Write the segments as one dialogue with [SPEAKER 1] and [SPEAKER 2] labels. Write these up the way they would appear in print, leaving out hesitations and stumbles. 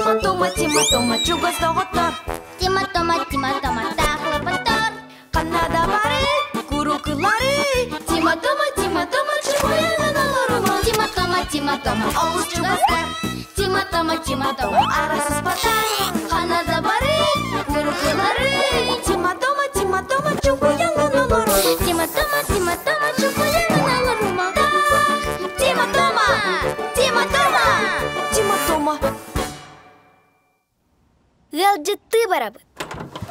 [SPEAKER 1] Тима тома чугас тоғыттар.
[SPEAKER 2] Тима тома тақлы бұттар.
[SPEAKER 1] Қанада бары, күрікілары. Тима тома чугуянын алырыма.
[SPEAKER 2] Тима тома
[SPEAKER 1] Ауыз чугастар.
[SPEAKER 2] Тима тома
[SPEAKER 1] Арасыз батар. Қанада бары, күрікілары. Тима тома чугуянын алырыма.
[SPEAKER 2] Тима тома чугуянын алырыма.
[SPEAKER 1] Тима тома.
[SPEAKER 2] Гылжытты барабыт.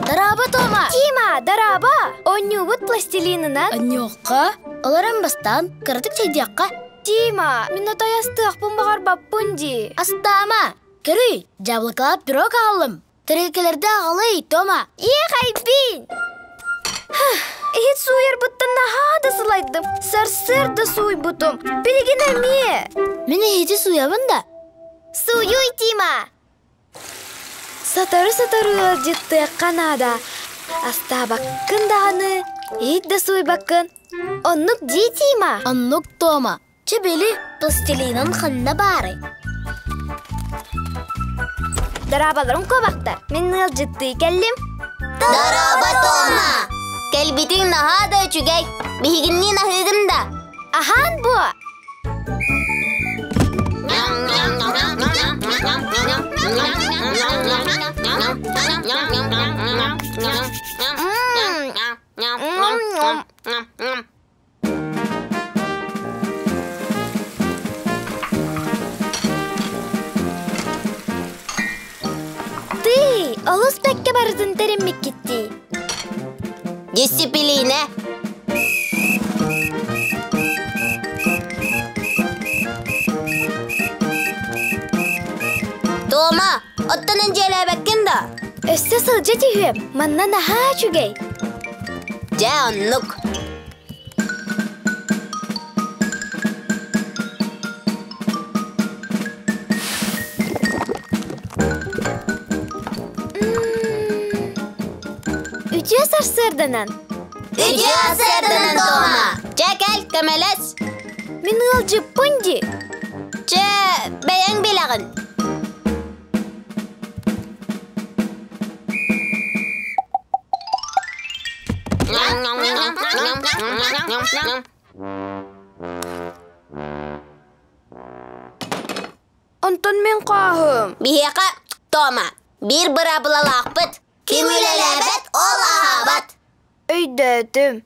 [SPEAKER 2] Дараба тома. Тима, дараба. Оннюбут пластилинынан.
[SPEAKER 3] Оннюққа? Оларан бастан, кырдык чайдияққа.
[SPEAKER 2] Тима, мен отаястық бұмбағар баппын ди.
[SPEAKER 3] Астама, кірі, жаблықлап бюро қалым. Тірекелерді ағылай, Тома.
[SPEAKER 2] Қайбин. Эхет суйыр бұттан нахада сылайдым. Сар-сыр да суй бұтым. Білген әме.
[SPEAKER 3] Мен ехеті суябын да.
[SPEAKER 2] Суюй, Тима. Сатары ылжытты қанада. Аста баққын дағаны. Ет да суй баққын. Оннук ди, Тима.
[SPEAKER 3] Оннук, Тома. Чебели пластилинын қанна бары.
[SPEAKER 2] Дарабаларым көбақтар. Мен ылжытты келлим.
[SPEAKER 3] Дараба Тома. Келбитин нахада үчүгей. Бихигинни нахыгында.
[SPEAKER 2] Ахан бұ. Ты, олыс бәкке барыдың тәріммек кетті.
[SPEAKER 3] Дисциплина. Тома, оттанын желе бәккен да.
[SPEAKER 2] Өсті сылжа түйіп, маннан аха чүгей.
[SPEAKER 3] Жа оннук.
[SPEAKER 2] Үтіе сарсырдынан.
[SPEAKER 3] Үтіе сарсырдынан, Тома. Жа кәл, көмелес.
[SPEAKER 2] Мен ылжы пүнді.
[SPEAKER 3] Жа, бәйін білағын.
[SPEAKER 2] Онтон мен қағым.
[SPEAKER 3] Бихеқа, Тома, бір бұрабылалақпыт. Кім өлеләбет, ол ағабат.
[SPEAKER 2] Өйдәдім.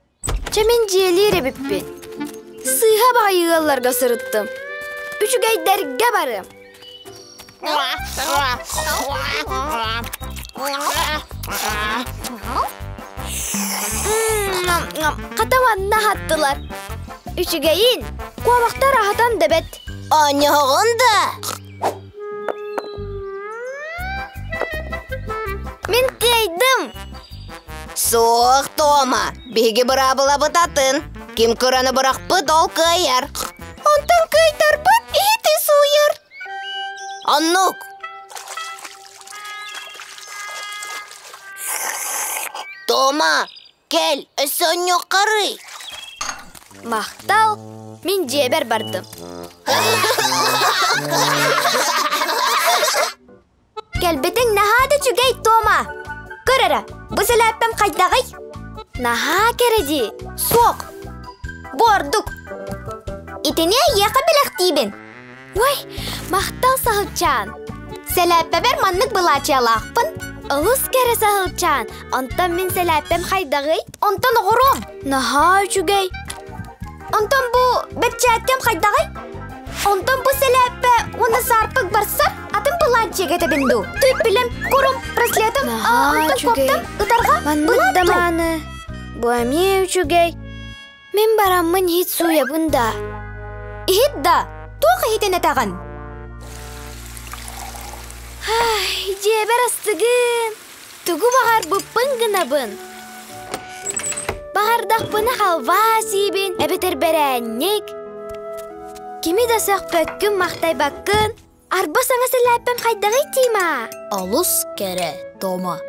[SPEAKER 2] Чамен желері біппен. Сыйға бағайығаларға сырыттым. Үчігайдәрге барым. Қатаванна хаттылар. Үчігайын, қуабақтар ағатан дәбет.
[SPEAKER 3] Анығында.
[SPEAKER 2] Мен тейдім.
[SPEAKER 3] Соқ, Тома, беге бұра бұла бұтатын. Кем күраны бұрақ бұт ол көйер.
[SPEAKER 2] Онтан көйтар бұт, еті суйыр.
[SPEAKER 3] Аннук. Тома, кел, өсөн yoqarı.
[SPEAKER 2] Мақтал, мен жебер бардым. Кәлбетің нахады чүгей, Тома. Көрәрі, бұл сәләппем қайдағай? Наха кереди. Соқ. Бордук. Итіне еқа біліқ дейбін. Ой, мақтал сағылчан. Сәләппәбер маннық бұлачы алақпын. Ұлыс кәрі сағылчан. Онтан мен сәләппем қайдағай? Онтан ғұрым. Наха чүгей. Онтан бұл бәтчәттем қайдағай? Онтан бұл сәләппә оны сарпық барсар, атын бұлачы кетебінду. Түйп білім, құрым, праслетім, онтан коптым, ұтарға бұлатту. Бұл әме чүгей. Мен барамын хит суя бұнда. Хит да, тоқы хитен әтаған. Жебер астығын. Түгі бағар бұппын ғынабын. Бағардақ бұны қалва сейбін, әбетер бәрәннек. Кеми да сақ бөккін мақтай баққын. Арба саңа сәләппен қайдағай Тима.
[SPEAKER 3] Алыс кәрі, Тома.